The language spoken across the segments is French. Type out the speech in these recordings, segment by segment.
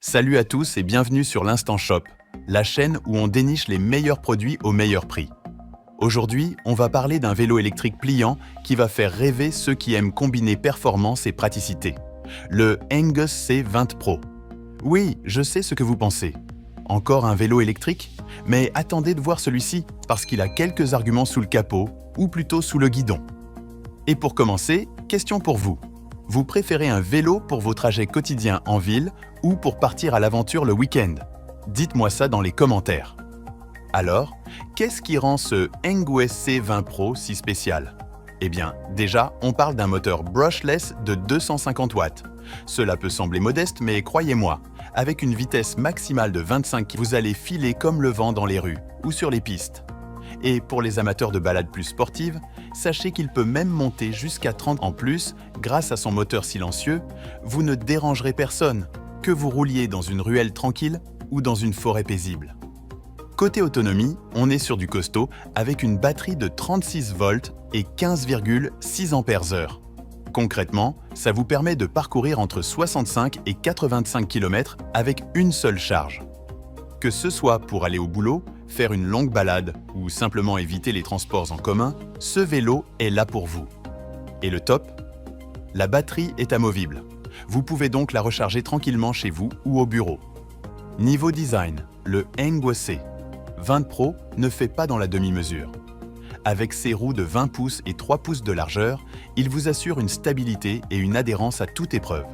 Salut à tous et bienvenue sur l'Instant Shop, la chaîne où on déniche les meilleurs produits au meilleur prix. Aujourd'hui, on va parler d'un vélo électrique pliant qui va faire rêver ceux qui aiment combiner performance et praticité. Le Angus C20 Pro. Oui, je sais ce que vous pensez. Encore un vélo électrique? Mais attendez de voir celui-ci, parce qu'il a quelques arguments sous le capot, ou plutôt sous le guidon. Et pour commencer, question pour vous. Vous préférez un vélo pour vos trajets quotidiens en ville ou pour partir à l'aventure le week-end? Dites-moi ça dans les commentaires. Alors, qu'est-ce qui rend ce Angus C20 Pro si spécial? Eh bien, déjà, on parle d'un moteur brushless de 250 watts. Cela peut sembler modeste, mais croyez-moi, avec une vitesse maximale de 25 km, vous allez filer comme le vent dans les rues ou sur les pistes. Et pour les amateurs de balades plus sportives, sachez qu'il peut même monter jusqu'à 30 en plus grâce à son moteur silencieux. Vous ne dérangerez personne, que vous rouliez dans une ruelle tranquille ou dans une forêt paisible. Côté autonomie, on est sur du costaud avec une batterie de 36 volts et 15,6 ampères-heure. Concrètement, ça vous permet de parcourir entre 65 et 85 km avec une seule charge. Que ce soit pour aller au boulot, faire une longue balade ou simplement éviter les transports en commun, ce vélo est là pour vous. Et le top? La batterie est amovible. Vous pouvez donc la recharger tranquillement chez vous ou au bureau. Niveau design, le Angus C20 Pro ne fait pas dans la demi-mesure. Avec ses roues de 20 pouces et 3 pouces de largeur, il vous assure une stabilité et une adhérence à toute épreuve.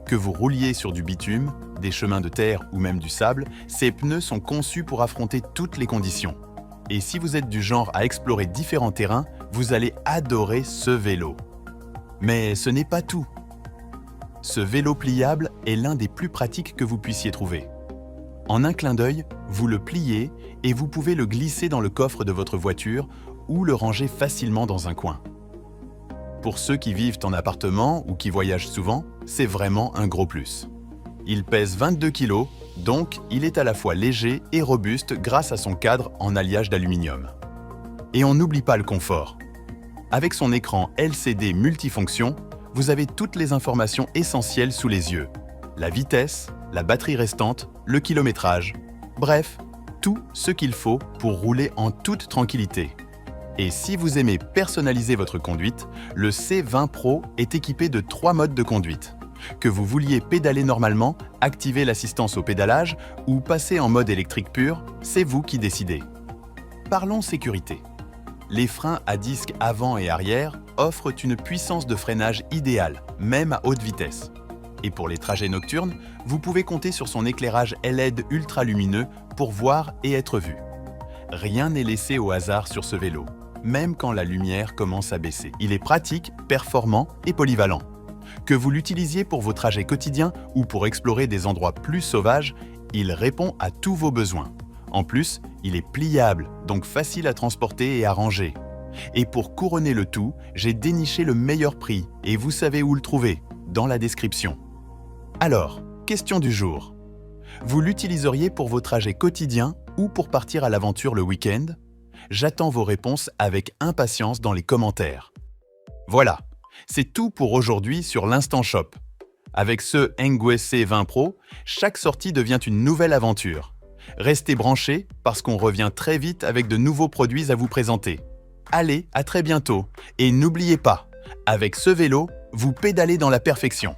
Que vous rouliez sur du bitume, des chemins de terre ou même du sable, ces pneus sont conçus pour affronter toutes les conditions. Et si vous êtes du genre à explorer différents terrains, vous allez adorer ce vélo. Mais ce n'est pas tout. Ce vélo pliable est l'un des plus pratiques que vous puissiez trouver. En un clin d'œil, vous le pliez et vous pouvez le glisser dans le coffre de votre voiture ou le ranger facilement dans un coin. Pour ceux qui vivent en appartement ou qui voyagent souvent, c'est vraiment un gros plus. Il pèse 22 kg, donc il est à la fois léger et robuste grâce à son cadre en alliage d'aluminium. Et on n'oublie pas le confort. Avec son écran LCD multifonction, vous avez toutes les informations essentielles sous les yeux. La vitesse, la batterie restante, le kilométrage. Bref, tout ce qu'il faut pour rouler en toute tranquillité. Et si vous aimez personnaliser votre conduite, le C20 Pro est équipé de 3 modes de conduite. Que vous vouliez pédaler normalement, activer l'assistance au pédalage ou passer en mode électrique pur, c'est vous qui décidez. Parlons sécurité. Les freins à disque avant et arrière offrent une puissance de freinage idéale, même à haute vitesse. Et pour les trajets nocturnes, vous pouvez compter sur son éclairage LED ultra lumineux pour voir et être vu. Rien n'est laissé au hasard sur ce vélo, même quand la lumière commence à baisser. Il est pratique, performant et polyvalent. Que vous l'utilisiez pour vos trajets quotidiens ou pour explorer des endroits plus sauvages, il répond à tous vos besoins. En plus, il est pliable, donc facile à transporter et à ranger. Et pour couronner le tout, j'ai déniché le meilleur prix et vous savez où le trouver, dans la description. Alors, question du jour. Vous l'utiliseriez pour vos trajets quotidiens ou pour partir à l'aventure le week-end? J'attends vos réponses avec impatience dans les commentaires. Voilà, c'est tout pour aujourd'hui sur l'Instant Shop. Avec ce Angus C20 Pro, chaque sortie devient une nouvelle aventure. Restez branchés parce qu'on revient très vite avec de nouveaux produits à vous présenter. Allez, à très bientôt et n'oubliez pas, avec ce vélo, vous pédalez dans la perfection.